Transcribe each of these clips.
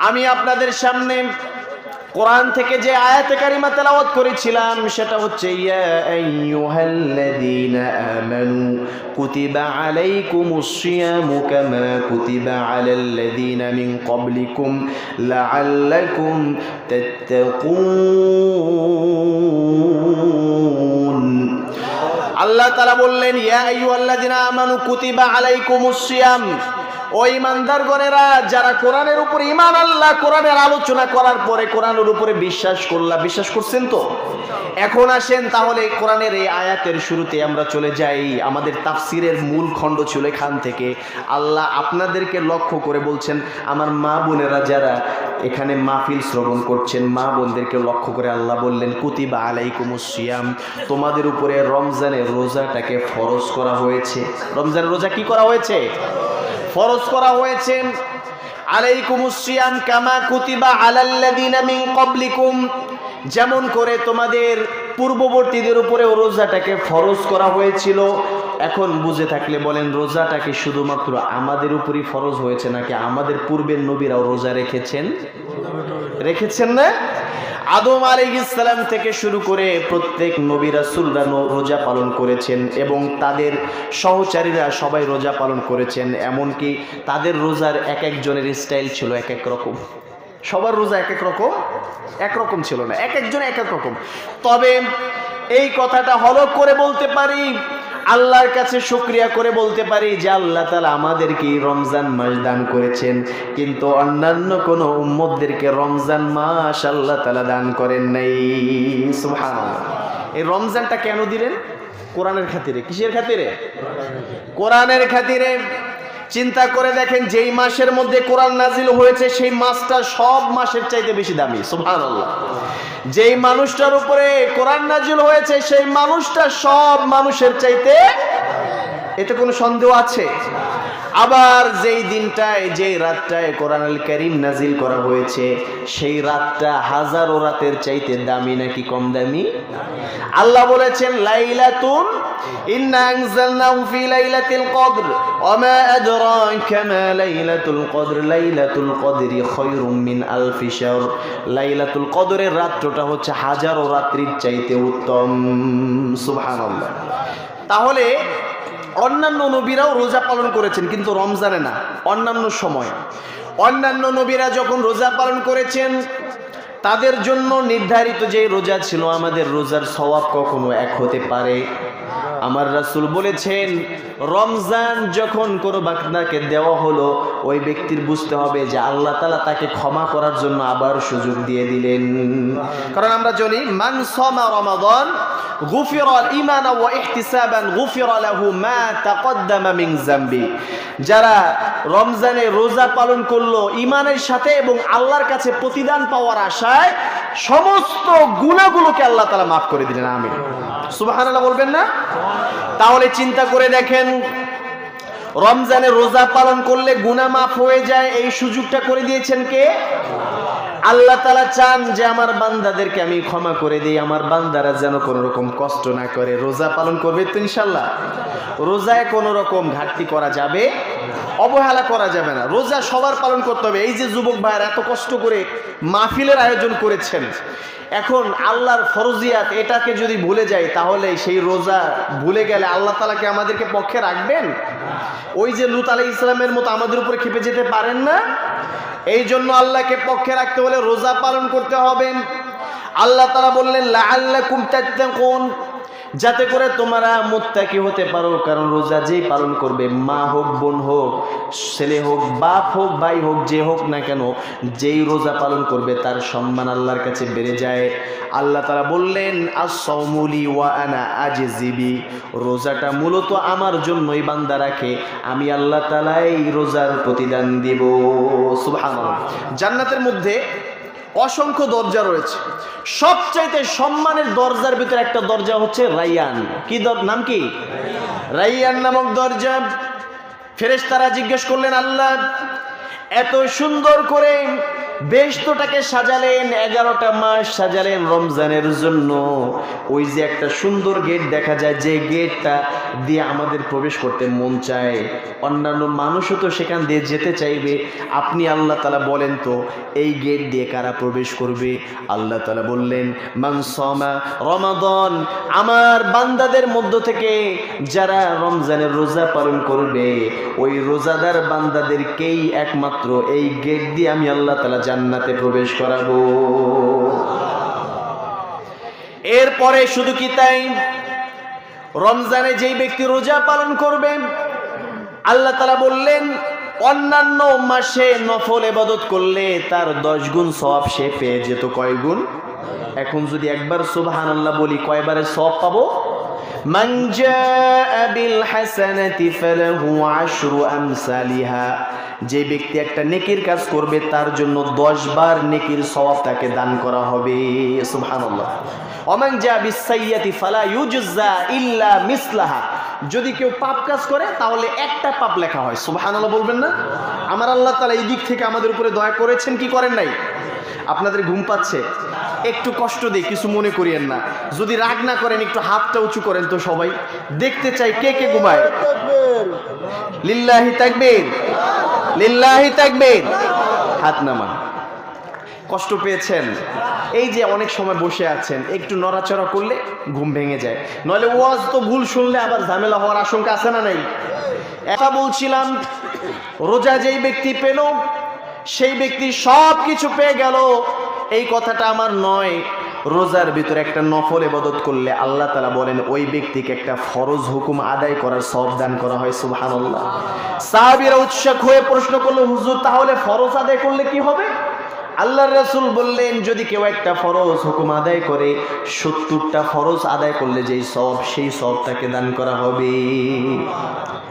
আমি আপনাদের সামনে কোরআন থেকে যে আয়াতে কারিমা তেলাওয়াত করেছিলাম সেটা হচ্ছে ইয়া আইয়ুহাল্লাযীনা আমানু কুতিবা আলাইকুমুস সিয়ামু কামা কুতিবা আলাল্লাযীনা মিন ক্বাবলিকুম লাআল্লাকুম তাত্তাকুন। আল্লাহ তাআলা বললেন ইয়া আইয়ুহাল্লাযীনা আমানু কুতিবা আলাইকুমুস সিয়াম, ও ইমানদারগণেরা যারা কোরআনের উপর ঈমান আনলা, কোরআনের আলোচনা করার পরে কোরআনের উপরে বিশ্বাস করলা, বিশ্বাস করছেন তো? এখন আসেন তাহলে কোরআনের এই আয়াতের শুরুতে আমরা চলে যাই। আমাদের তাফসিরের মূল খণ্ড ছিল এখান থেকে। আল্লাহ আপনাদেরকে লক্ষ্য করে বলছেন, আমার মা বোনেরা যারা এখানে মাহফিল শ্রবণ করছেন, মা বোনদেরকে লক্ষ্য করে আল্লাহ বললেন কুতিবা আলাইকুমুস সিয়াম, তোমাদের উপরে রমজানের রোজাটাকে ফরজ করা হয়েছে। রমজানের রোজা কি করা হয়েছে? ফরজ করা হয়েছে। আলাইকুমুস সিয়াম কামা কুতিবা আলাল্লাযীনা মিন ক্বাবলিকুম, যেমন করে তোমাদের পূর্ববর্তীদের উপরে রোজাটাকে ফরজ করা হয়েছিল। এখন বুঝে থাকলে বলেন, রোজাটাকে শুধুমাত্র আমাদের উপরই ফরজ হয়েছে নাকি আমাদের পূর্বের নবীরাও রোজা রেখেছেন না? আদম আলাইহিস সালাম থেকে শুরু করে প্রত্যেক নবী রাসূলরা রোজা পালন করেছেন এবং তাদের সহচারীরা সবাই রোজা পালন করেছেন। এমনকি তাদের রোজার এক একজনের স্টাইল ছিল এক এক রকম। সবার রোজা এক এক রকম ছিল না, এক একজনের এক এক রকম। তবে এই কথাটা হলফ করে বলতে পারি, আল্লাহর কাছে শুকরিয়া করে বলতে পারি যে আল্লাহ তাআলা আমাদেরকে রমজান মাস দান করেছেন, কিন্তু অন্যান্য কোনো উম্মতদেরকে রমজান মাস আল্লাহ তাআলা দান করেন নাই। সুবহানাল্লাহ। এই রমজানটা কেন দিলেন? কোরআনের খাতিরে। কিসের খাতিরে? কোরআনের খাতিরে। চিন্তা করে দেখেন, যেই মাসের মধ্যে কোরআন নাজিল হয়েছে সেই মাসটা সব মাসের চাইতে বেশি দামি। সুবহানাল্লাহ। যেই মানুষটার উপরে কোরআন নাজিল হয়েছে সেই মানুষটা সব মানুষের চাইতে, এতে কোনো সন্দেহ আছে? আবার যেই দিনটায় যেই রাতটায় কোরআনুল কারীম নাজিল করা হয়েছে সেই রাতটা হাজারো রাতের চাইতে দামি নাকি কম দামি? আল্লাহ বলেছেন লাইলাতুন ইন্না আনজালনাহু ফি লাইলাতিল কদর ওয়া মা আদরাকা মা লাইলাতুল কদর লাইলাতুল কদরি খায়রুম মিন আলফি শাহর। লাইলাতুল কদরের রাতটা হচ্ছে হাজারো রাত্রির চাইতে উত্তম। সুবহানাল্লাহ। তাহলে অন্যান্য নবীরাও রোজা পালন করেছেন, কিন্তু রমজানে না, অন্যান্য সময়। অন্যান্য নবীরা যখন রোজা পালন করেছেন তাদের জন্য নির্ধারিত যে রোজা ছিল, আমাদের রোজার সওয়াব কখনো এক হতে পারে? আমার রাসূল বলেছেন, রমজান যখন কোনো বান্দাকে দেওয়া হলো ওই ব্যক্তির বুঝতে হবে যে আল্লাহ তাআলা তাকে ক্ষমা করার জন্য আবার সুযোগ দিয়ে দিলেন। কারণ আমরা জানি মান সামা রমাদান গুফিরা ঈমানা ওয়া ইহতিসাবান গুফিরা লাহু মা তাকদ্দামা মিন যামবি। যারা রমজানে রোজা পালন করলো ঈমানের সাথে এবং আল্লাহর কাছে প্রতিদান পাওয়ার আশায়, সমস্ত গুনাহগুলোকে আল্লাহ তাআলা মাফ করে দিলেন। আমিন। সুবহানাল্লাহ বলবেন না? তাহলে চিন্তা করে দেখেন, রমজানে রোজা পালন করলে গুনাহ মাফ হয়ে যায়, এই সুযোগটা করে দিয়েছেন কে? আল্লাহ তাআলা চান যে আমার বান্দাদেরকে আমি ক্ষমা করে দিই, আমার বান্দারা যেন কোনো রকম কষ্ট না করে। রোজা পালন করবে তো ইনশাআল্লাহ? রোজায় কোনো রকম ঘাটতি করা যাবে, অবহেলা করা যাবে না। রোজা সবার পালন করতে হবে। এই যে যুবক ভাইয়েরা এত কষ্ট করে মাহফিলের আয়োজন করেছেন, এখন আল্লাহর ফরজিয়াত এটাকে যদি ভুলে যাই তাহলে সেই রোজা ভুলে গেলে আল্লাহ তাআলাকে আমাদেরকে পক্ষে রাখবেন? ওই যে লূত আলাইহিস সালামের মতো আমাদের উপরে ক্ষেপে যেতে পারেন না? এই জন্য আল্লাহকে পক্ষে রাখতে হলে রোজা পালন করতে হবে। আল্লাহ তাআলা বললেন লাআল্লাকুম তাত্তাকুন, যাতে করে তোমরা মুত্তাকি হতে পারো। কারণ রোজা যেই পালন করবে, মা হোক, বোন হোক, ছেলে হোক, বাপ হোক, ভাই হোক, যে হোক না কেন, যেই রোজা পালন করবে তার সম্মান আল্লাহর কাছে বেড়ে যায়। আল্লাহ তাআলা বললেন আস-সাওমু লি ওয়া আনা আজজিবি, রোজাটা মূলত আমার জন্যই বান্দা রাখে, আমি আল্লাহ তাআলা এই রোজার প্রতিদান দিব। সুবহানাল্লাহ। জান্নাতের মধ্যে অসংখ্য দরজা রয়েছে, সবচাইতে সম্মানের দরজার ভিতরে একটা দরজা হচ্ছে রাইয়ান। কি নাম? কি? রাইয়ান নামক দরজা। ফেরেশতারা জিজ্ঞেস করলেন, আল্লাহ এত সুন্দর করে বেহেশতটাকে সাজালেন, 11টা মাস সাজালেন রমজানের জন্য। ওই যে একটা সুন্দর গেট দেখা যায়, যে গেটটা দিয়ে আমাদের প্রবেশ করতে মন চায়, অন্যান্য মানুষও তো সেখান দিয়ে যেতে চাইবে। আপনি আল্লাহ তাআলা বলেন তো এই গেট দিয়ে কারা প্রবেশ করবে? আল্লাহ তাআলা বললেন, মান সামা রমাদান, আমার বান্দাদের মধ্য থেকে যারা রমজানের রোজা পালন করবে, ওই রোজাদার বান্দাদেরকেই একমাত্র এই গেট দিয়ে আমি আল্লাহ তাআলা জান্নাতে প্রবেশ করাবো। এরপরে শুধু কি তাই, রমজানে যেই ব্যক্তি রোজা পালন করবে, আল্লাহ তাআলা বললেন অন্যান্য মাসে নফল ইবাদত করলে তার 10 গুণ সওয়াব সে পেয়ে যেত। কয় গুণ? এখন যদি একবার সুবহানাল্লাহ বলি কয়বারের সওয়াব পাবো? মান জাআ বিল হাসানাতি ফালাহু 10 আমসালিহা, যে ব্যক্তি একটা নেকির কাজ করবে তার জন্য 10 বার নেকির সওয়াব তাকে দান করা হবে। সুবহানাল্লাহ। ওমান জাআ বিস সাইয়্যাতি ফালা ইউজজা ইল্লা মিসলাহা, যদি কেউ পাপ কাজ করে তাহলে একটা পাপ লেখা হয়। সুবহানাল্লাহ বলবেন না? আমার আল্লাহ তাআলা এই দিক থেকে আমাদের উপরে দয়া করেছেন কি করেন নাই? আপনাদের ঘুম পাচ্ছে? একটু কষ্ট দেই, কিছু মনে করিয়েন না। যদি রাগ না করেন একটু হাতটা উঁচু করেন তো, সবাই দেখতে চাই কে কে ঘুমায়। লিল্লাহি তাকবীর, লিল্লাহি তাকবীর। হাত নামান। কষ্ট পেয়েছেন? এই যে অনেক সময় বসে আছেন, একটু নড়াচড়া করলে ঘুম ভেঙে যায়, নইলে ওয়াজ তো ভুল শুনলে আবার ঝামেলা হওয়ার আশঙ্কা আছে না নাই? এটা বলছিলাম, রোজা যেই ব্যক্তি পেল সেই ব্যক্তি সব কিছু পেয়ে গেল, এই কথাটা আমার নয়। রোজার ভিতরে একটা নফল ইবাদত করলে আল্লাহ তাআলা বলেন ওই ব্যক্তিকে একটা ফরজ হুকুম আদায় করার সওয়াব দান করা হয়। সুবহানাল্লাহ। সাহাবীরা উৎসুক হয়ে প্রশ্ন করলো, হুজুর তাহলে ফরজ আদায় করলে কি হবে? আল্লাহর রাসূল বললেন, যদি কেউ একটা ফরজ হুকুম আদায় করে 70টা ফরজ আদায় করলে যেই সওয়াব, সেই সওয়াব তাকে দান করা হবে।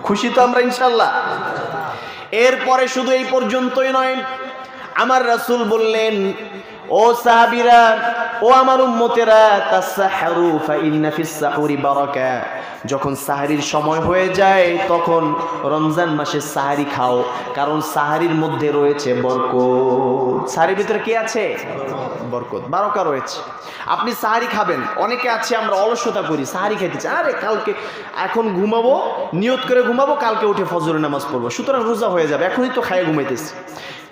খুশি তো আমরা ইনশাআল্লাহ? এরপরে শুধু এই পর্যন্তই নয়, আমার রাসূল বললেন, ও সাহাবীরা, ও আমার উম্মতেরা, তাসাহহারু ফা ইন্না ফিস সাহুরি বারাকা, যখন সাহারির সময় হয়ে যায় তখন রমজান মাসে সাহারি খাও, কারণ সাহারির মধ্যে রয়েছে বরকত। সাহারির ভিতরে কি আছে? বরকত, বারাকা রয়েছে। আপনি সাহারি খাবেন, অনেকে আছে আমরা অলসতা করি, সাহারি খেতে চাই, আরে কালকে এখন ঘুমাবো, নিয়ত করে ঘুমাবো, কালকে উঠে ফজরের নামাজ পড়বো, সুতরাং রোজা হয়ে যাবে, এখনই তো খাইয়ে ঘুমাইতেছি।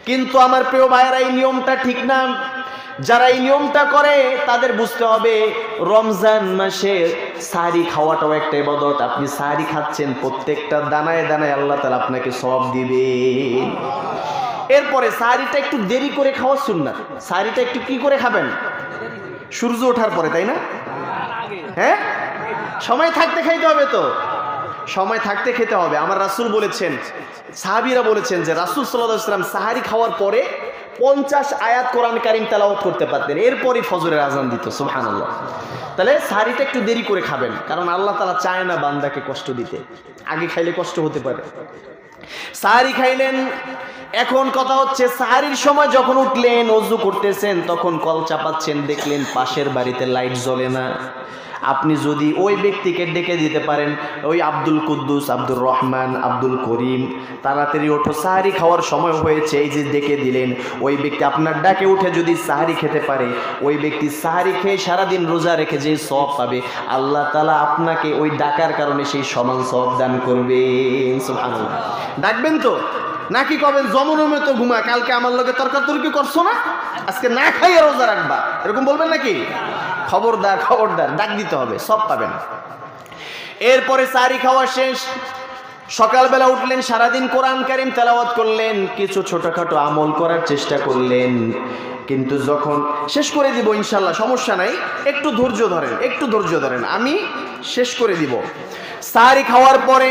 কিন্তু আমার প্রিয় ভাইয়েরা, এই নিয়মটা ঠিক না। যারা এই নিয়মটা করে তাদের বুঝতে হবে রমজান মাসে সাহারি খাওয়াটাও একটা ইবাদত। আপনি সাহারি খাচ্ছেন, প্রত্যেকটা দানায় দানায় আল্লাহ তাআলা আপনাকে সওয়াব দিবে। এরপরে সাহারিটা একটু দেরি করে খাওয়া সুন্নাত। সাহারিটা একটু কি করে খাবেন? সূর্য ওঠার পরে, তাই না? হ্যাঁ, সময় থাকতে খাইতে হবে তো, সময় থাকতে খেতে হবে। আমার রাসূল বলেছেন, সাহাবীরা বলেছেন যে রাসূল সাল্লাল্লাহু আলাইহি ওয়াসাল্লাম সাহারি খাওয়ার পরে 50 আয়াত কোরআন কারীম তেলাওয়াত করতে পারতেন, এরপরই ফজরের আজান দিত। সুবহানাল্লাহ। তাহলে সাহারিটা একটু দেরি করে খাবেন, কারণ আল্লাহ তাআলা চায় না বান্দাকে কষ্ট দিতে। আগে খাইলে কষ্ট হতে পারে। সাহারি খাইলেন। এখন কথা হচ্ছে, সাহারির সময় যখন উঠলেন, ওযু করতেছেন, তখন কল চাপাচ্ছেন, দেখলেন পাশের বাড়িতে লাইট জ্বলে না। আপনি যদি ওই ব্যক্তিকে ডেকে দিতে পারেন, ওই আব্দুল কুদ্দুস, আব্দুর রহমান, আব্দুল করিম, তাড়াতাড়ি ওঠো, সাহারি খাওয়ার সময় হয়েছে, এই যে ডেকে দিলেন, ওই ব্যক্তি আপনার ডাকে উঠে যদি সাহারি খেতে পারে, ওই ব্যক্তি সাহারি খেয়ে সারাদিন রোজা রেখে যে সওয়াব পাবে, আল্লাহ তাআলা আপনাকে ওই ডাকার কারণে সেই সমান সওয়াব দান করবেন। সুবহানাল্লাহ। ডাকবেন তো, নাকি কবেন জমনমে তো ঘুমা, কালকে আমার লগে তর্কাতর্কি করছো না, আজকে না খাইয়ে রোজা রাখবা, এরকম বলবেন নাকি? খবরদার, খবরদার, ডাক দিতে হবে, সব পাবেন। এরপরে সাহারি খাওয়া শেষ, সকালবেলা উঠলেন, সারাদিন কোরআন কারীম তেলাওয়াত করলেন, কিছু ছোটখাটো আমল করার চেষ্টা করলেন, কিন্তু যখন শেষ করে দিব ইনশাল্লাহ, সমস্যা নাই, একটু ধৈর্য ধরেন, একটু ধৈর্য ধরেন, আমি শেষ করে দিব। সাহারি খাওয়ার পরে,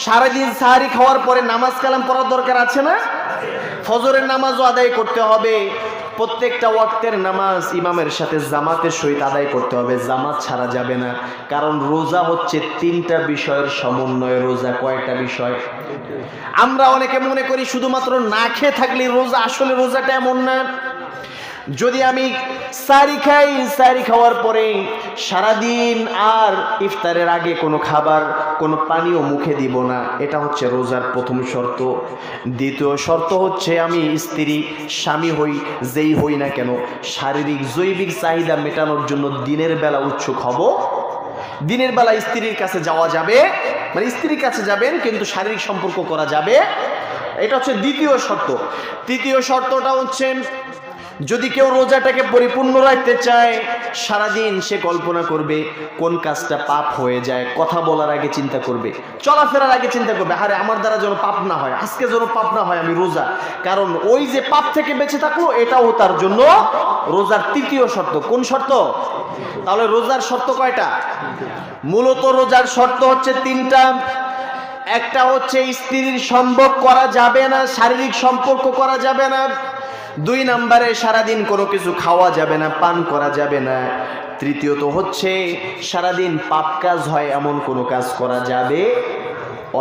সারাদিন সাহারি খাওয়ার পরে নামাজ কালাম পড়ার দরকার আছে না? ফজরের নামাজও আদায় করতে হবে। প্রত্যেকটা ওয়াক্তের নামাজ ইমামের সাথে জামাতের সহিত আদায় করতে হবে, জামাত ছাড়া যাবে না। কারণ রোজা হচ্ছে 3টা বিষয়ের সমন্বয়ে। রোজা কয়টা বিষয়? আমরা অনেকে মনে করি শুধুমাত্র না খেয়ে থাকলে রোজা, আসলে রোজাটা এমন না। যদি আমি সাহরি খাই, সাহরি খাওয়ার পরে সারাদিন আর ইফতারের আগে কোনো খাবার কোনো পানীয় মুখে দিব না, এটা হচ্ছে রোজার প্রথম শর্ত। দ্বিতীয় শর্ত হচ্ছে আমি স্ত্রী স্বামী হই যেই হই না কেন শারীরিক জৈবিক চাহিদা মেটানোর জন্য দিনের বেলা উৎসুক হব। দিনের বেলা স্ত্রীর কাছে যাওয়া যাবে, মানে স্ত্রীর কাছে যাবেন কিন্তু শারীরিক সম্পর্ক করা যাবে, এটা হচ্ছে দ্বিতীয় শর্ত। তৃতীয় শর্তটা হচ্ছে যদি কেউ রোজাটাকে পরিপূর্ণ রাখতে চায়, সারাদিন সে কল্পনা করবে কোন কাজটা পাপ হয়ে যায়, কথা বলার আগে চিন্তা করবে, চলাফেরার আগে চিন্তা করবে, আরে আমার দ্বারা যেন পাপ না হয়, আজকে যেন পাপ না হয়, আমি রোজা। কারণ ওই যে পাপ থেকে বেঁচে থাকলো এটাও তার জন্য রোজার তৃতীয় শর্ত। কোন শর্ত? তাহলে রোজার শর্ত কয়টা? মূলত রোজার শর্ত হচ্ছে তিনটা। একটা হচ্ছে স্ত্রীর সম্ভোগ করা যাবে না, শারীরিক সম্পর্ক করা যাবে না। 2 নম্বরে সারাদিন কোনো কিছু খাওয়া যাবে না, পান করা যাবে না। তৃতীয়ত হচ্ছে সারাদিন পাপ কাজ হয় এমন কোনো কাজ করা যাবে।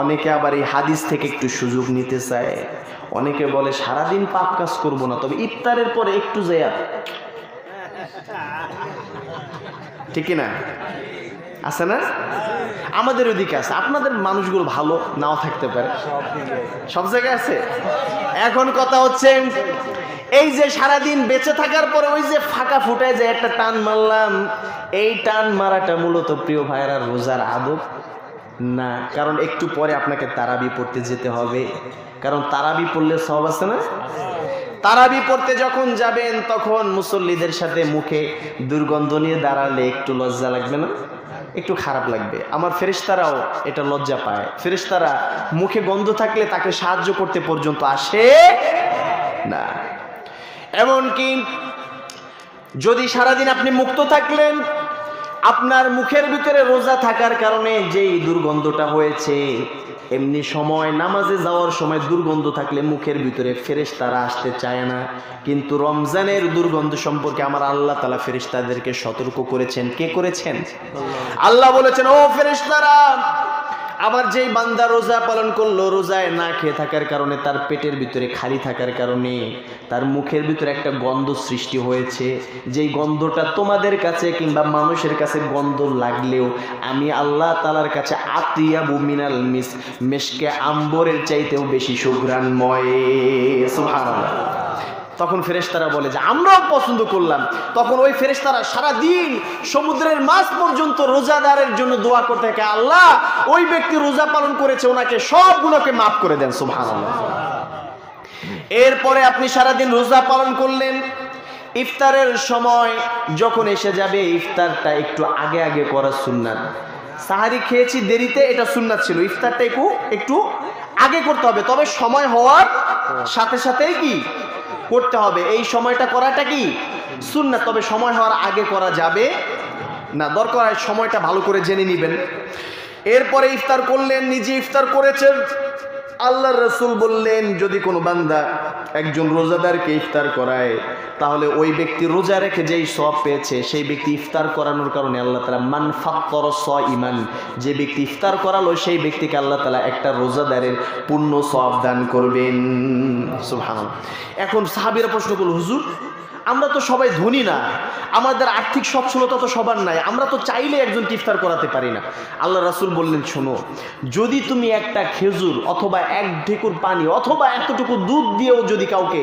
অনেকে আবার এই হাদিস থেকে একটু সুযোগ নিতে চায়, অনেকে বলে সারাদিন পাপ কাজ করব না, তবে ইফতারের পরে একটু যায়া, ঠিক না? আছে না? আমাদের ওদিকে আছে, আপনাদের মানুষগুলো ভালো নাও থাকতে পারে, সব জায়গায় আছে। এখন কথা হচ্ছে এই যে সারাদিন বেঁচে থাকার পরে ওই যে ফাঁকা ফুটায় যে একটা টান মারলাম, এই টান মারাটা মূলত প্রিয় ভাইয়েরা রোজার আদব না। কারণ একটু পরে আপনাকে তারাবি পড়তে যেতে হবে, কারণ তারাবি পড়লে সওয়াব আছে না? তারাবি পড়তে যখন যাবেন তখন মুসল্লিদের সাথে মুখে দুর্গন্ধ নিয়ে দাঁড়ালে একটু লজ্জা লাগবে না? একটু খারাপ লাগবে। আমার ফেরেশতারাও এটা লজ্জা পায়। ফেরেশতারা মুখে গন্ধ থাকলে তাকে সাহায্য করতে পর্যন্ত আসে না। এমনকি যদি সারাদিন আপনি মুক্ত থাকলেন, আপনার মুখের ভিতরে রোজা থাকার কারণে যেই দুর্গন্ধটা হয়েছে, এমনি সময় নামাজে যাওয়ার সময় দুর্গন্ধ থাকলে মুখের ভিতরে ফেরেশতারা আসতে চায় না। কিন্তু রমজানের দুর্গন্ধ সম্পর্কে আমার আল্লাহ তাআলা ফেরেশতাদেরকে সতর্ক করেছেন। কে করেছেন? আল্লাহ বলেছেন, ও ফেরেশতারা, আবার যেই বান্দা রোজা পালন করলো, রোজায় না খেয়ে থাকার কারণে তার পেটের ভিতরে খালি থাকার কারণে তার মুখের ভিতরে একটা গন্ধ সৃষ্টি হয়েছে, যেই গন্ধটা তোমাদের কাছে কিংবা মানুষের কাছে গন্ধ লাগলেও আমি আল্লাহ তাআলার কাছে আতিয়াবু মিনাল মিসকে আম্বরের চাইতেও বেশি সুঘ্রাণময়। সুবহানাল্লাহ। তখন ফেরেশতারা বলে যে আমরাও পছন্দ করলাম। তখন ওই ফেরেশতারা সারাদিন সমুদ্রের মাছ পর্যন্ত রোজাদারের জন্য দোয়া করতে থাকে, আল্লাহ ওই ব্যক্তি রোজা পালন করেছে, ওনাকে সবগুলোকে মাফ করে দেন। সুবহানাল্লাহ। এরপরে আপনি সারাদিন রোজা পালন করলেন, ইফতারের সময় যখন এসে যাবে, ইফতারটা একটু আগে আগে করা সুন্নাত। সাহারি খেয়েছি দেরিতে, এটা সুন্নাত ছিল, ইফতারটা একটু আগে করতে হবে, তবে সময় হওয়ার সাথে সাথেই কি করতে হবে। এই সময়টা করাটা কি সুন্নাত, তবে সময় হওয়ার আগে করা যাবে না। দরকার হয় সময়টা ভালো করে জেনে নেবেন। এরপরে ইফতার করলেন, নিজে ইফতার করেছেন। আল্লাহর রাসূল বললেন, যদি কোনো বান্দা একজন রোজাদারকে ইফতার করায়, তাহলে ওই ব্যক্তি রোজা রেখে যেই সওয়াব পেয়েছে, সেই ব্যক্তি ইফতার করানোর কারণে আল্লাহ তাআলা মান ফাত্তারা সাইমান, যে ব্যক্তি ইফতার করালো সেই ব্যক্তিকে আল্লাহ তাআলা একটা রোজাদারের পূর্ণ সওয়াব দান করবেন। সুবহানাল্লাহ। এখন সাহাবীরা প্রশ্ন করল, হুজুর আমরা তো সবাই ধনী না, আমাদের আর্থিক সচ্ছলতা তো সবার নাই, আমরা তো চাইলে একজনকে ইফতার করাতে পারি না। আল্লাহ রাসূল বললেন, শোনো, যদি তুমি একটা খেজুর অথবা এক ঢেকুর পানি অথবা এতটুকু দুধ দিয়েও যদি কাউকে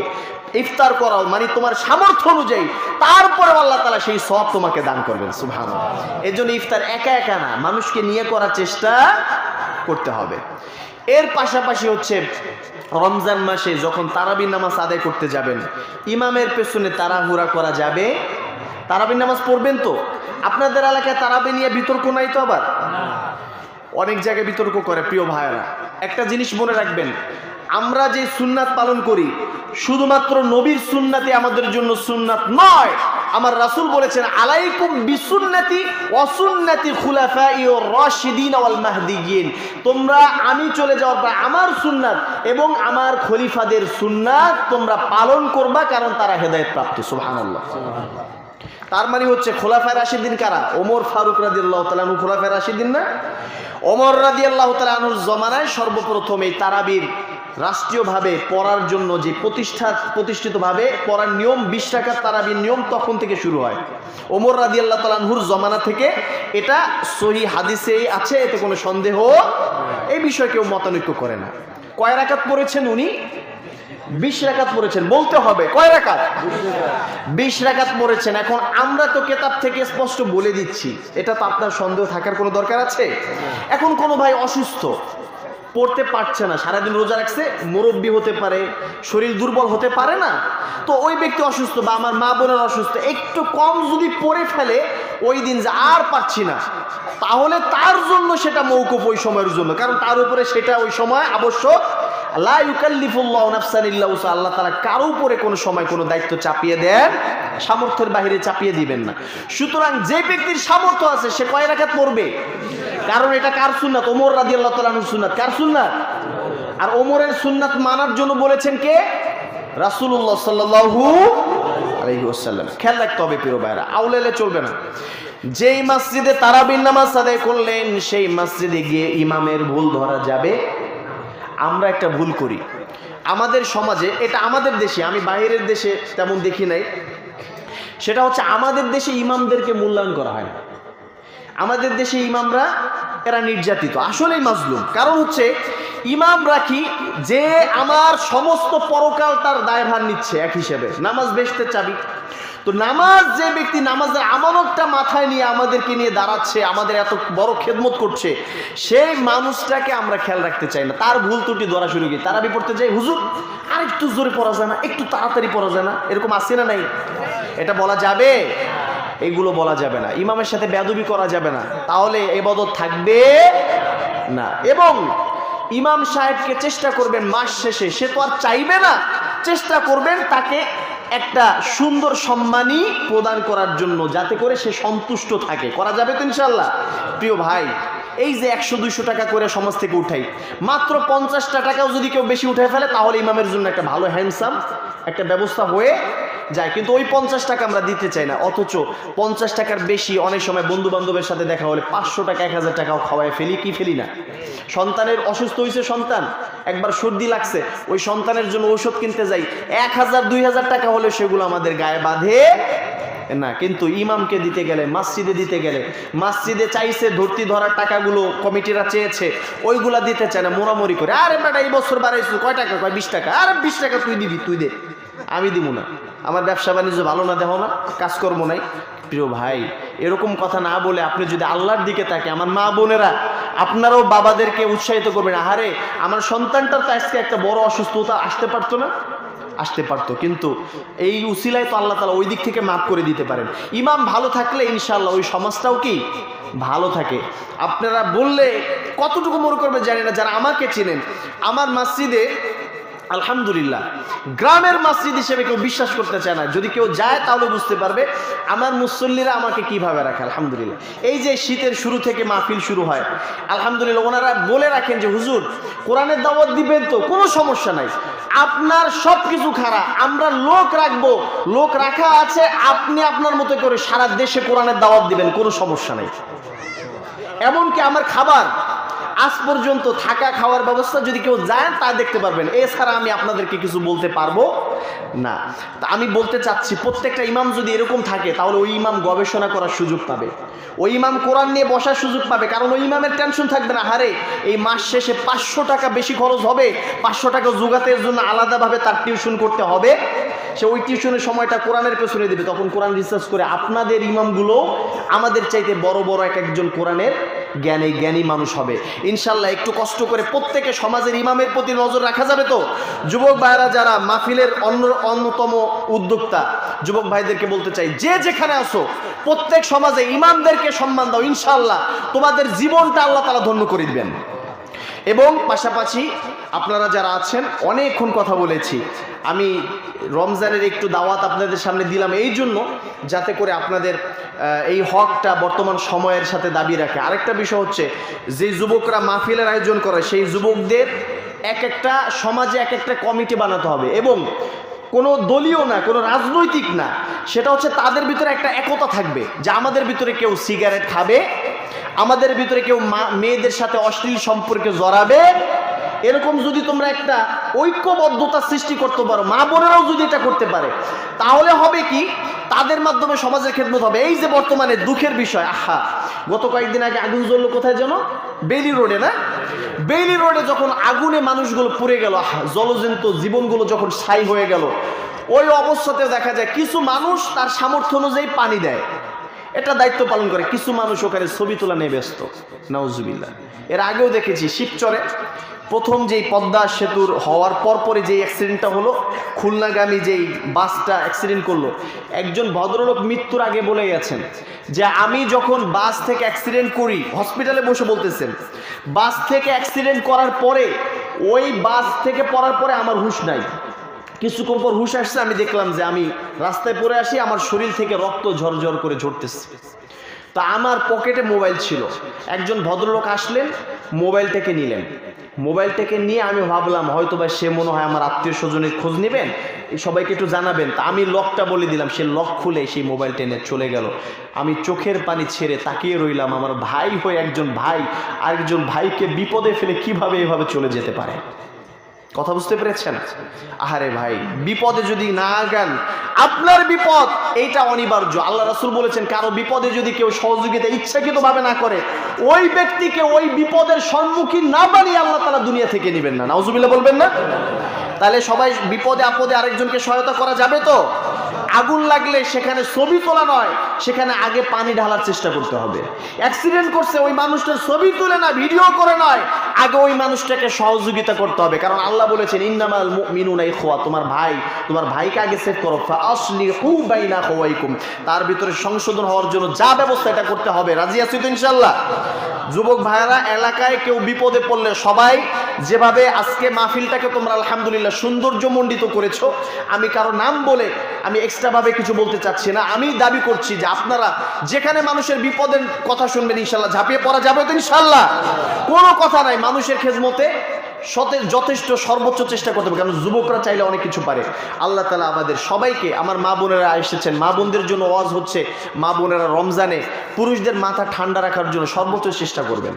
ইফতার করাও, মানে তোমার সামর্থ্য অনুযায়ী, তারপরে আল্লাহ তাআলা সেই সওয়াব তোমাকে দান করবেন। সুবহানাল্লাহ। এর জন্য ইফতার একা একা না, মানুষকে নিয়ে করার চেষ্টা করতে হবে। এর পাশাপাশি হচ্ছে রমজান মাসে যখন তারাবি নামাজ আদায় করতে যাবেন, ইমামের পেছনে তাড়াহুড়া করা যাবে। তারাবি নামাজ পড়বেন তো? আপনাদের এলাকায় তারাবি নিয়ে বিতর্ক নাই তো? আবার অনেক জায়গায় বিতর্ক করে। প্রিয় ভাইয়েরা, একটা জিনিস মনে রাখবেন, আমরা যে সুন্নাত পালন করি শুধুমাত্র নবীর সুন্নাতে আমাদের জন্য সুন্নাত নয়। আমার রাসূল বলেছেন, আলাইকুম বিসুন্নতি ওয়া সুন্নতি খুলাফাইর রাশিদিন ওয়াল মাহদিয়িন, তোমরা আমি চলে যাওয়ার পর আমার সুন্নাত এবং আমার খলিফাদের সুন্নাত তোমরা পালন করবা, কারণ তারা হেদায়েত প্রাপ্ত। সুবহানাল্লাহ। তার মানে হচ্ছে খোলাফায়ে রাশিদিন কারা? ওমর ফারুক রাদিয়াল্লাহু তাআলা আনহু খোলাফায়ে রাশিদিন না? ওমর রাদিয়াল্লাহু তাআলা আনহুর জমানায় সর্বপ্রথম এই তারাবির রাষ্ট্রীয়ভাবে পড়ার জন্য যে প্রতিষ্ঠিতভাবে পড়ার নিয়ম 20 রাকাত তারাবির নিয়ম তখন থেকে শুরু হয়। ওমর রাদিয়াল্লাহু তাআলা আনহুর জমানা থেকে এটা সহিহ হাদিসে আছে, এতে কোনো সন্দেহ এই বিষয়ে কেউ মতানৈক্য করে না। কয় রাকাত পড়েছেন উনি? 20 রাকাত পড়েছেন। বলতে হবে কয় রাকাত? 20 রাকাত পড়েছেন। এখন আমরা তো কিতাব থেকে স্পষ্ট বলে দিচ্ছি, এটা তো আপনার সন্দেহ থাকার কোনো দরকার আছে? এখন কোনো ভাই অসুস্থ, পড়তে পারছে না, সারাদিন রোজা রাখছে, মুরব্বী হতে পারে, শরীর দুর্বল হতে পারে না, তো ওই ব্যক্তি অসুস্থ বা আমার মা বোনের অসুস্থ, একটু কম যদি পড়ে ফেলে ওই দিন যে আর পারছি না, তাহলে তার জন্য সেটা মওকুফ ওই সময়ের জন্য, কারণ তার উপরে সেটা ওই সময় আবশ্যক। লা ইউকাল্লিফুল্লাহু নাফসান ইল্লা উসা, আল্লাহ তাআলা কারো উপরে কোনো সময় কোনো দায়িত্ব চাপিয়ে দেন, সামর্থ্যের বাইরে চাপিয়ে দিবেন না। সুতরাং যে ব্যক্তির সামর্থ্য আছে সে কয় রাকাত পড়বে? কারণ এটা কার সুন্নাত? ওমর রাদিয়াল্লাহু তাআলা আনহুর সুন্নাত। কার সুন্নাত? আর ওমরের সুন্নাত মানার জন্য বলেছেন কে? রাসূলুল্লাহ সাল্লাল্লাহু আলাইহি ওয়াসাল্লাম। খেয়াল রাখতে হবে প্রিয় ভাইরা, আউলেলে চলবে না। যেই মসজিদে তারাবির নামাজ আদায় করলেন সেই মসজিদে গিয়ে ইমামের ভুল ধরা যাবে। আমরা একটা ভুল করি আমাদের সমাজে, এটা আমাদের দেশে, আমি বাইরের দেশে তেমন দেখি নাই, সেটা হচ্ছে আমাদের দেশে ইমামদেরকে মূল্যায়ন করা হয় না। আমাদের দেশে ইমামরা এরা নির্যাতিত, আসলেই মাজলুম। কারণ হচ্ছে ইমামরা কি, যে আমার সমস্ত পরকাল তার দায়ভার নিচ্ছে এক হিসেবে, নামাজ বেহেশতের চাবি। তো নামাজ, যে ব্যক্তি নামাজের আমানতটা মাথায় নিয়ে আমাদেরকে নিয়ে দাঁড়াচ্ছে, আমাদের এত বড় খেদমত করছে, সেই মানুষটাকে আমরা খেয়াল রাখতে চাই না। তার ভুল ত্রুটি ধরা শুরু করি, তারাবি পড়তে যাই, হুজুর আর একটু জোরে পড়া যায় না, একটু তাড়াতাড়ি পড়া যায় না, এরকম আসছে না নাই? এটা বলা যাবে? এগুলো বলা যাবে না। ইমামের সাথে বেয়াদবি করা যাবে না, তাহলে ইবাদত থাকবে না। এবং ইমাম সাহেবকে চেষ্টা করবেন মাস শেষে, সে তো আর চাইবে না, চেষ্টা করবেন তাকে একটা সুন্দর সম্মানী প্রদান করার জন্য, যাতে করে সে সন্তুষ্ট থাকে। করা যাবে তো ইনশাল্লাহ? প্রিয় ভাই, এই যে 100-200 টাকা করে সমাজ থেকে উঠাই, মাত্র 50টা টাকাও যদি কেউ বেশি উঠে ফেলে তাহলে ইমামের জন্য একটা ভালো হ্যান্ডসাম একটা ব্যবস্থা হয়ে যায়। কিন্তু ওই 50 টাকা আমরা দিতে চাই না, অথচ 50 টাকার বেশি অনেক সময় বন্ধু বান্ধবের সাথে দেখা হলে 500 টাকা 1000 টাকাও খাওয়ায় ফেলি। কি ফেলি না? সন্তানের অসুস্থ হয়েছে, সন্তান একবার সর্দি লাগছে, ওই সন্তানের জন্য ঔষধ কিনতে যাই, 1000-2000 টাকা হলে সেগুলো আমাদের গায়ে বাঁধে না। কিন্তু ইমামকে দিতে গেলে, মসজিদে দিতে গেলে, মসজিদে চাইছে ধরতি ধরার টাকাগুলো কমিটিরা চেয়েছে, ওইগুলা দিতে চায় না, মোড়ামুড়ি করে। আরে বেটা এই বছর বাড়াইছো কয় টাকা? কয় 20 টাকা। আরে 20 টাকা তুই দিবি, তুই দে, আমি দিব না, আমার ব্যবসা বাণিজ্য ভালো না, দেখো না কাজকর্ম নাই। প্রিয় ভাই, এরকম কথা না বলে আপনি যদি আল্লাহর দিকে তাকে, আমার মা বোনেরা আপনারাও বাবাদেরকে উৎসাহিত করবেন, আহারে আমার সন্তানটার তো আজকে একটা বড় অসুস্থতা, আসতে পারতো না? আসতে পারতো, কিন্তু এই উসিলায় তো আল্লাহ তাআলা ওই দিক থেকে মাফ করে দিতে পারেন। ইমাম ভালো থাকলে ইনশাআল্লাহ ওই সমাজটাও কি ভালো থাকে। আপনারা বললে কতটুকু মনে করবে জানি না, যারা আমাকে চেনেন, আমার মসজিদে আলহামদুলিল্লাহ গ্রামের মসজিদ হিসেবে কেউ বিশ্বাস করতে চায় না, যদি কেউ যায় তাহলে বুঝতে পারবে আমার মুসল্লিরা আমাকে কিভাবে রাখে। আলহামদুলিল্লাহ, এই যে শীতের শুরু থেকে মাহফিল শুরু হয়, আলহামদুলিল্লাহ ওনারা বলে রাখেন যে হুজুর কোরআনের দাওয়াত দিবেন তো, কোনো সমস্যা নাই, আপনার সব কিছু খারাপ, আমরা লোক রাখবো, লোক রাখা আছে, আপনি আপনার মতো করে সারা দেশে কোরআনের দাওয়াত দিবেন, কোনো সমস্যা নাই। এমনকি আমার খাবার আজ পর্যন্ত থাকা খাওয়ার ব্যবস্থা যদি কেউ যায় তা দেখতে পারবেন, এছাড়া আমি আপনাদেরকে কিছু বলতে পারবো না। তা আমি বলতে চাচ্ছি, প্রত্যেকটা ইমাম যদি এরকম থাকে তাহলে ওই ইমাম গবেষণা করার সুযোগ পাবে, ওই ইমাম কোরআন নিয়ে বসার সুযোগ পাবে। কারণ ওই ইমামের টেনশন থাকবে না, হারে এই মাস শেষে 500 টাকা বেশি খরচ হবে, 500 টাকা জোগাতের জন্য আলাদাভাবে তার টিউশন করতে হবে, সে ওই টিউশনের সময়টা কোরআনের পেছনে দেবে। তখন কোরআন রিসার্চ করে আপনাদের ইমামগুলো আমাদের চাইতে বড় বড় এক একজন কোরআনের জ্ঞানী মানুষ হবে ইনশাল্লাহ। একটু কষ্ট করে প্রত্যেকে সমাজের ইমামের প্রতি নজর রাখা যাবে তো? যুবক ভাইরা যারা মাহফিলের অন্যতম উদ্যোক্তা, যুবক ভাইদেরকে বলতে চাই, যে যেখানে আসো প্রত্যেক সমাজে ইমামদেরকে সম্মান দাও, ইনশাল্লাহ তোমাদের জীবনটা আল্লাহ তাআলা ধন্য করে দিবেন। এবং পাশাপাশি আপনারা যারা আছেন, অনেকক্ষণ কথা বলেছি, আমি রমজানের একটু দাওয়াত আপনাদের সামনে দিলাম এই জন্য যাতে করে আপনাদের এই হকটা বর্তমান সময়ের সাথে দাবি রাখে। আরেকটা বিষয় হচ্ছে, যে যুবকরা মাহফিলের আয়োজন করে সেই যুবকদের এক একটা সমাজে এক একটা কমিটি বানাতে হবে, এবং কোনো দলীয় না, কোনো রাজনৈতিক না, সেটা হচ্ছে তাদের ভিতরে একটা একতা থাকবে যে আমাদের ভিতরে কেউ সিগারেট খাবে, আমাদের ভিতরে কেউ মেয়েদের সাথে অশ্লীল সম্পর্কে জড়াবে এরকম যদি তোমরা একটা ঐক্যবদ্ধতা সৃষ্টি করতে পারো, মা বোনেরাও যদি এটা করতে পারে, তাহলে হবে কি, তাদের মাধ্যমে সমাজের খেদমত হবে। এই যে বর্তমানে দুঃখের বিষয়, আহা, গত কয়েকদিন আগে আগুন জ্বললো কোথায় যেন, বেইলি রোডে না, বেইলি রোডে যখন আগুনে মানুষগুলো পুড়ে গেল, জলজন্ত জীবনগুলো যখন ছাই হয়ে গেল, ওই অবস্থাতে দেখা যায় কিছু মানুষ তার সামর্থ্য অনুযায়ী পানি দেয়, এটা দায়িত্ব পালন করে, কিছু মানুষ ওখানে ছবি তোলা নিয়ে ব্যস্ত। নাউজুবিল্লাহ। এর আগেও দেখেছি শিবচরে প্রথম যেই পদ্মা সেতুর হওয়ার পরপরে যেই অ্যাক্সিডেন্টটা হলো, খুলনাগামী যেই বাসটা অ্যাক্সিডেন্ট করলো, একজন ভদ্রলোক মৃত্যুর আগে বলে গেছেন যে আমি যখন বাস থেকে অ্যাক্সিডেন্ট করি, হসপিটালে বসে বলতেছেন, বাস থেকে অ্যাক্সিডেন্ট করার পরে ওই বাস থেকে পড়ার পরে আমার হুঁশ নাই, কিছুক্ষণ পর হুঁশ আসছে, আমি দেখলাম যে আমি রাস্তায় পড়ে আসি, আমার শরীর থেকে রক্ত ঝরঝর করে ঝরতেছে। তা আমার পকেটে মোবাইল ছিল, একজন ভদ্রলোক আসলেন, মোবাইলটাকে নিলেন, মোবাইলটাকে নিয়ে আমি ভাবলাম হয়তো বা সে মনে হয় আমার আত্মীয় স্বজনের খোঁজ নেবেন, সবাইকে একটু জানাবেন। তা আমি লকটা বলে দিলাম, সে লক খুলে সেই মোবাইল টেনে চলে গেল। আমি চোখের পানি ছেড়ে তাকিয়ে রইলাম, আমার ভাই হয়ে একজন ভাই আরেকজন ভাইকে বিপদে ফেলে কিভাবে এভাবে চলে যেতে পারে। কথা বুঝতে পেরেছেন? আহারে ভাই, বিপদে যদি না গান, আপনার বিপদ এইটা অনিবার্য। আল্লাহ রাসূল বলেছেন, কারো বিপদে যদি কেউ সহযোগিতা ইচ্ছাকৃত ভাবে না করে, ওই ব্যক্তিকে ওই বিপদের সম্মুখীন না বানিয়ে আল্লাহ তাআলা দুনিয়া থেকে নেবেন না। নাউজুবিল্লাহ বলবেন না? তাহলে সবাই বিপদে আপদে আরেকজনকে সহায়তা করা যাবে তো? আগুন লাগলে সেখানে ছবি তোলা নয়, সেখানে আগে পানি ঢালার চেষ্টা করতে হবে। অ্যাক্সিডেন্ট করছে, ওই মানুষটার ছবি তুলে না, ভিডিও করে নয়, আগে ওই মানুষটাকে সহযোগিতা করতে হবে। কারণ আল্লাহ বলেছেন, ইন্নামাল মুমিনুনা ইখওয়া, তোমার ভাইকে আগে সেভ করো, ফাআসলিহু বাইনা আখাওয়াইকুম, তার ভিতরে সংশোধন হওয়ার জন্য যা ব্যবস্থা এটা করতে হবে। রাজি আছি তো ইনশাআল্লাহ? যুবক ভাইরা, এলাকায় কেউ বিপদে পড়লে সবাই যেভাবে আজকে মাহফিলটাকে তোমরা আলহামদুলিল্লাহ সৌন্দর্যমণ্ডিত করেছো, আমি কারো নাম বলে আমি এক্সট্রাভাবে কিছু বলতে চাচ্ছি না, আমি দাবি করছি যে আপনারা যেখানে মানুষের বিপদের কথা শুনবেন ইনশাল্লাহ ঝাঁপিয়ে পড়া যাবে তো ইনশাল্লাহ? কোনো কথা নাই, মানুষের খেদমতে যথেষ্ট সর্বোচ্চ চেষ্টা করতে হবে, কারণ যুবকরা চাইলে অনেক কিছু পারে। আল্লাহ তাআলা আমাদের সবাইকে, আমার মা বোনেরা এসেছেন, মা বোনদের জন্য ওয়াজ হচ্ছে, মা বোনেরা রমজানে পুরুষদের মাথা ঠান্ডা রাখার জন্য সর্বোচ্চ চেষ্টা করবেন।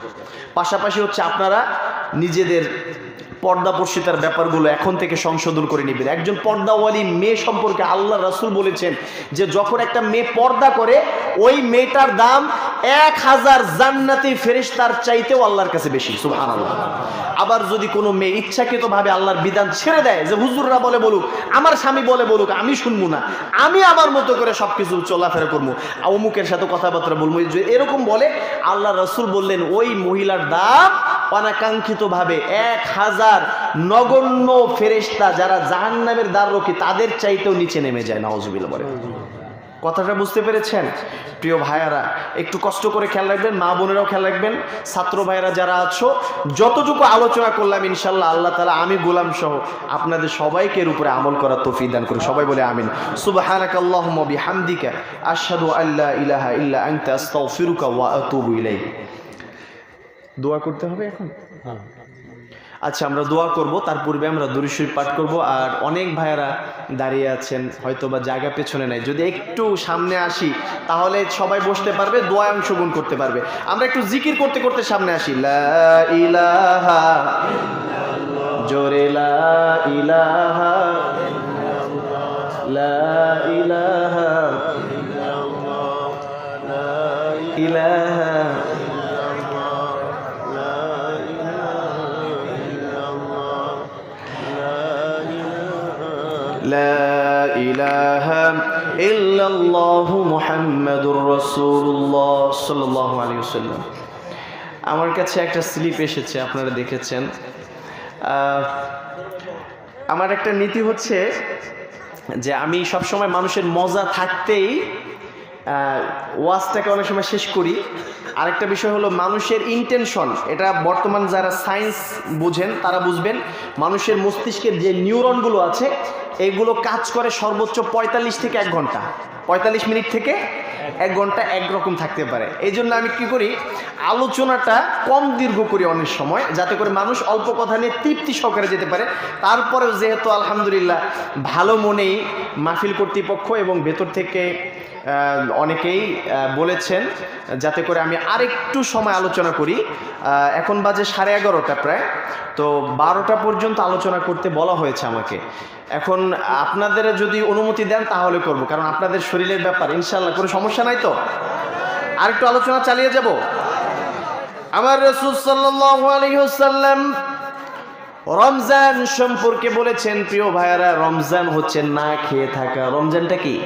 পাশাপাশি হচ্ছে আপনারা নিজেদের পর্দাপর্শিতার ব্যাপারগুলো এখন থেকে সংশোধন করে নেবেন। একজন পর্দাওয়ালি মেয়ে সম্পর্কে আল্লাহ রাসূল বলেছেন যে যখন একটা মেয়ে পর্দা করে, ওই মেয়েটার দাম 1000 জান্নাতি ফেরেশতার চাইতেও আল্লাহর কাছে বেশি। সুবহানাল্লাহ। আবার যদি কোনো মেয়ে ইচ্ছাকৃতভাবে আল্লাহর বিধান ছেড়ে দেয়, যে হুজুররা বলে বলুক, আমার স্বামী বলে বলুক, আমি শুনবো না, আমি আমার মতো করে সবকিছু চলাফেরা করবো, অমুকের সাথে কথাবার্তা বলবো, এরকম বলে, আল্লাহ রাসূল বললেন ওই মহিলার দাম অনাকাঙ্ক্ষিতভাবে 1000 নগণ্য ফেরেশতা যারা জাহান্নামের দ্বাররক্ষী তাদের চাইতেও নিচে নেমে যায়। নাউজুবিল্লাহ বলে। কথাটা বুঝতে পেরেছেন? প্রিয় ভাইয়ারা, একটু কষ্ট করে খেয়াল রাখবেন, মা বোনেরাও খেয়াল রাখবেন, ছাত্র ভাইয়েরা যারা আছো, যতটুকু আলোচনা করলাম ইনশাল্লাহ আল্লাহ তাআলা আমি গোলাম সহ আপনাদের সবাইকে এর উপরে আমল করার তৌফিক দান করুন। সবাই বলে আমিন। সুবহানাকাল্লাহুম্মা বিহামদিকা আশহাদু আল্লা ইলাহা ইল্লা আনতা আস্তাগফিরুকা ওয়া আতুবু ইলাইক। দোয়া করতে হবে এখন? আচ্ছা, আমরা দোয়া করব, তার পূর্বে আমরা দুরূদ শরীফ পাঠ করব। আর অনেক ভাইয়েরা দাঁড়িয়ে আছেন, হয়তো বা জায়গা পেছনে নাই, যদি একটু সামনে আসি তাহলে সবাই বসতে পারবে, দোয়ায় অংশগ্রহণ করতে পারবে। আমরা একটু জিকির করতে করতে সামনে আসি। লা ইলাহা ইল্লাল্লাহ, জোরে লা ইলাহা ইল্লাল্লাহ, লা ইলাহা ইল্লাল্লাহ, লা ইলাহা লা ইলাহা ইল্লাল্লাহু মুহাম্মাদুর রাসূলুল্লাহ সাল্লাল্লাহু আলাইহি ওয়াসাল্লাম। আমার কাছে একটা স্লিপ এসেছে, আপনারা দেখেছেন। আমার একটা নীতি হচ্ছে যে আমি সবসময় মানুষের মজা থাকতেই ওয়াজটাকে অনেক সময় শেষ করি। আরেকটা বিষয় হলো মানুষের ইন্টেনশন, এটা বর্তমান যারা সায়েন্স বুঝেন তারা বুঝবেন, মানুষের মস্তিষ্কের যে নিউরনগুলো আছে এগুলো কাজ করে সর্বোচ্চ 45 থেকে 1 ঘন্টা, 45 মিনিট থেকে 1 ঘন্টা একরকম থাকতে পারে। এই জন্য আমি কি করি, আলোচনাটা কম দীর্ঘ করি অনেক সময়, যাতে করে মানুষ অল্প কথা নিয়ে তৃপ্তি সহকারে যেতে পারে। তারপরেও যেহেতু আলহামদুলিল্লাহ ভালো মনেই মাহফিল কর্তৃপক্ষ এবং ভেতর থেকে অনেকেই বলেছেন যাতে করে আমি আরেকটু সময় আলোচনা করি। এখন বাজে 11:30 প্রায়, তো 12টা পর্যন্ত আলোচনা করতে বলা হয়েছে আমাকে। এখন আপনাদের যদি অনুমতি দেন তাহলে করব, কারণ আপনাদের শরীরের ব্যাপার। ইনশাআল্লাহ কোনো সমস্যা নাই তো? আরেকটু আলোচনা চালিয়ে যাব। আমার রাসূল সাল্লাল্লাহু আলাইহি ওয়াসাল্লাম রমজান সম্পর্কে বলেছেন, প্রিয় ভাইয়ারা, রমজান হচ্ছে না খেয়ে থাকা। রমজানটা কি?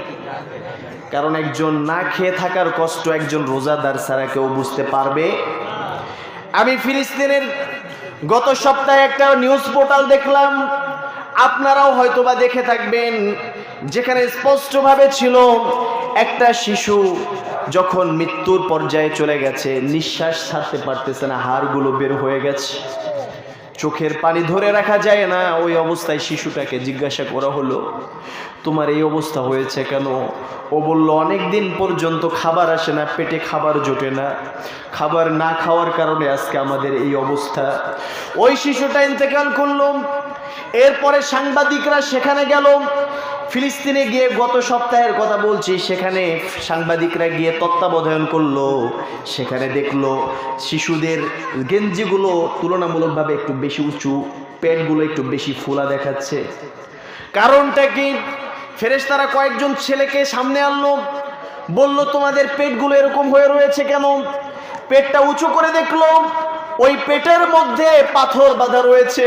কারণ একজন না খেয়ে থাকার কষ্ট একজন রোজাদার ছাড়া কেউ বুঝতে পারবে। আমি ফিলিস্তিনের গত সপ্তাহে একটা নিউজ পোর্টাল দেখলাম, আপনারাও হয়তোবা দেখে থাকবেন, যেখানে স্পষ্টভাবে ছিল একটা শিশু যখন মৃত্যুর পর্যায়ে চলে গেছে, নিঃশ্বাস ছাড়তে পারতেছে না, হাড়গুলো বের হয়ে গেছে, চোখের পানি ধরে রাখা যায় না। ওই অবস্থায় শিশুটাকে জিজ্ঞাসা করা হলো, তোমার এই অবস্থা হয়েছে কেন? ও বলল, অনেক দিন পর্যন্ত খাবার আসে না, পেটে খাবার জোটে না, খাবার না খাওয়ার কারণে আজকে আমাদের এই অবস্থা। ওই শিশুটা ইন্তেকাল করলো। এরপরে সাংবাদিকরা সেখানে গেল, ফিলিস্তিনে গিয়ে, গত সপ্তাহের কথা বলছি, সেখানে সাংবাদিকরা গিয়ে তত্ত্বাবধান করলো। সেখানে দেখলো শিশুদের গেঞ্জিগুলো তুলনামূলকভাবে একটু বেশি উঁচু, পেটগুলো একটু বেশি ফোলা দেখাচ্ছে। কারণটা কি? ফেরেশতারা কয়েকজন ছেলেকে সামনে আনলো, বলল, তোমাদের পেটগুলো এরকম হয়ে রয়েছে কেন? পেটটা উঁচু করে দেখলো, ওই পেটের মধ্যে পাথর বাঁধা রয়েছে।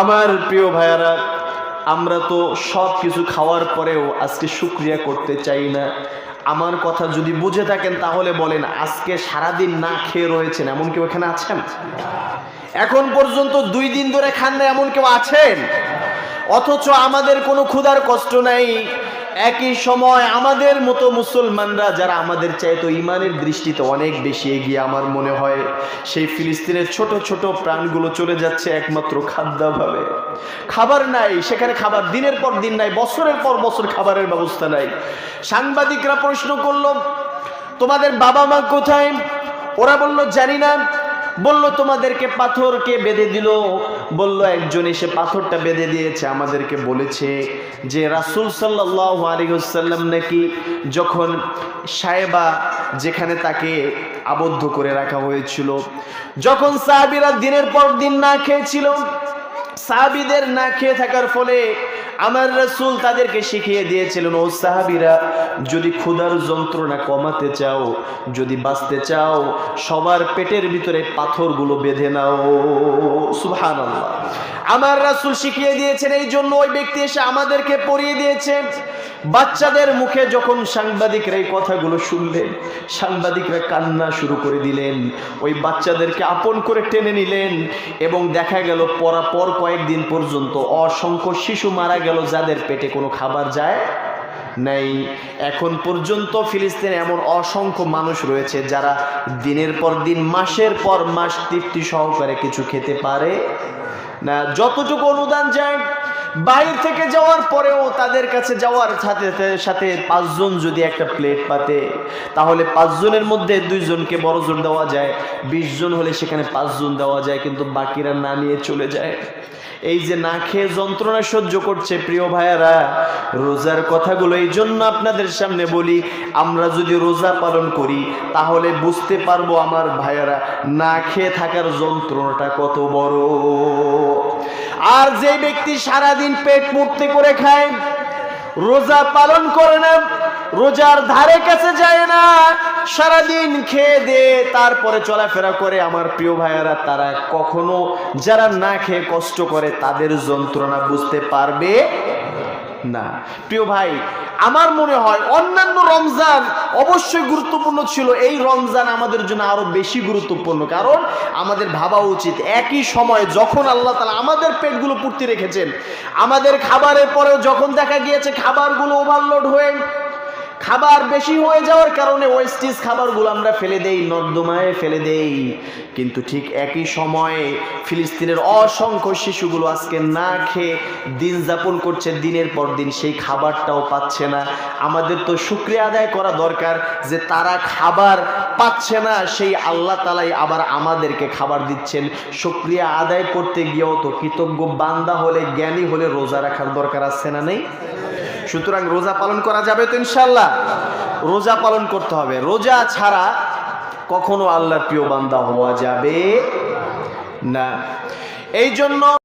আমার প্রিয় ভাইয়ারা, আমরা তো সব কিছু খাওয়ার পরেও আজকে শুকরিয়া করতে চাই না। আমার কথা যদি বুঝে থাকেন তাহলে বলেন, আজকে সারাদিন না খেয়ে রয়েছেন এমন কেউ এখানে আছেন? এখন পর্যন্ত 2 দিন ধরে খান না এমন কেউ আছেন? অথচ আমাদের কোনো ক্ষুধার কষ্ট নাই। একই সময় আমাদের মতো মুসলমানরা, যারা আমাদের চাইতো ইমানের দৃষ্টিতে অনেক বেশি এগিয়ে, আমার মনে হয় সেই ফিলিস্তিনের ছোট ছোট প্রাণগুলো চলে যাচ্ছে একমাত্র খাদ্যাভাবে। খাবার নাই সেখানে, খাবার দিনের পর দিন নাই, বছরের পর বছর খাবারের ব্যবস্থা নাই। সাংবাদিকরা প্রশ্ন করলো, তোমাদের বাবা মা কোথায়? ওরা বলল, জানি না। বলল, তোমাদেরকে পাথরকে বেঁধে দিল? বলল, একজন এসে পাথরটা বেঁধে দিয়েছে, আমাদেরকে বলেছে যে রাসূল সাল্লাল্লাহু আলাইহি ওয়াসাল্লাম নাকি যখন সায়েবা, যেখানে তাকে আবদ্ধ করে রাখা হয়েছিল, যখন সাহাবীরা দিনের পর দিন না খেয়েছিল, সাহাবীদের না খেয়ে থাকার ফলে আমার রাসূল তাদেরকে শিখিয়ে দিয়েছিলেন, ও সাহাবীরা, যদি ক্ষুধার যন্ত্রণা কমাতে চাও, যদি বাঁচতে চাও, সবার পেটের ভিতরে পাথরগুলো বেঁধে নাও। সুবহানাল্লাহ। আমার রাসূল শিখিয়ে দিয়েছেন, এই জন্য ওই ব্যক্তি এসে আমাদেরকে পড়িয়ে দিয়েছে। বাচ্চাদের মুখে যখন সাংবাদিকরা এই কথাগুলো শুনলেন, সাংবাদিকরা কান্না শুরু করে দিলেন। ওই বাচ্চাদেরকে আপন করে টেনে নিলেন এবং দেখা গেল পরাপর কয়েকদিন পর্যন্ত অসংখ্য শিশু মারা গেল, যাদের পেটে কোনো খাবার যায় নাই। এখন পর্যন্ত ফিলিস্তিনে এমন অসংখ্য মানুষ রয়েছে যারা দিনের পর দিন, মাসের পর মাস তৃপ্তি সহকারে কিছু খেতে পারে না। যতটুকু অনুদান যায়, বাইরে থেকে যাওয়ার পরেও তাদের কাছে যাওয়ার সাথে সাথে 5 জন যদি একটা প্লেট পাতে, তাহলে 5 জনের মধ্যে 2 জনকে বড় জোর দেওয়া যায়, 20 জন হলে সেখানে 5 জন দেওয়া যায়, কিন্তু বাকিরা না নিয়ে চলে যায়। এই যে না খেয়ে যন্ত্রণা সহ্য করছে, প্রিয় ভাইয়ারা, রোজার কথাগুলো এই জন্য আপনাদের সামনে বলি, আমরা যদি রোজা পালন করি তাহলে বুঝতে পারবো আমার ভাইয়ারা, না খেয়ে থাকার যন্ত্রণাটা কত বড়। আর যে ব্যক্তি সারাদিন পেট পূর্তি করে খায়, রোজা পালন করে না, রোজার ধারে কাছে যায় না, সারাদিন খেয়ে দে তারপরে চলাফেরা করে, আমার প্রিয় ভাইয়ারা, তারা কখনো, যারা না খেয়ে কষ্ট করে, তাদের যন্ত্রণা বুঝতে পারবে না। প্রিয় ভাই, আমার মনে হয় অন্যান্য রমজান অবশ্যই গুরুত্বপূর্ণ ছিল, এই রমজান আমাদের জন্য আরো বেশি গুরুত্বপূর্ণ। কারণ আমাদের ভাবা উচিত, একই সময় যখন আল্লাহ তাআলা আমাদের পেটগুলো পূর্তি রেখেছেন, আমাদের খাবারের পরেও যখন দেখা গিয়েছে খাবারগুলো ওভারলোড হয়ে, খাবার বেশি হয়ে যাওয়ার কারণে ওয়েস্টেজ খাবারগুলো আমরা ফেলে দেই, নর্দমায় ফেলে দেই, কিন্তু ঠিক একই সময়ে ফিলিস্তিনের অসংখ্য শিশুগুলো আজকে না খেয়ে দিন যাপন করছে, দিনের পর দিন সেই খাবারটাও পাচ্ছে না। আমাদের তো শুকরিয়া আদায় করা দরকার যে তারা খাবার পাচ্ছে না, সেই আল্লাহ তাআলাই আবার আমাদেরকে খাবার দিচ্ছেন। শুকরিয়া আদায় করতে গিয়েও তো কৃতজ্ঞ বান্দা হলে, জ্ঞানী হলে রোজা রাখার দরকার আছে না নেই? সুতরাং রোজা পালন করা যাবে তো ইনশাআল্লাহ? রোজা পালন করতে হবে। রোজা ছাড়া কখনো আল্লাহর প্রিয় বান্দা হওয়া যাবে না। এই জন্য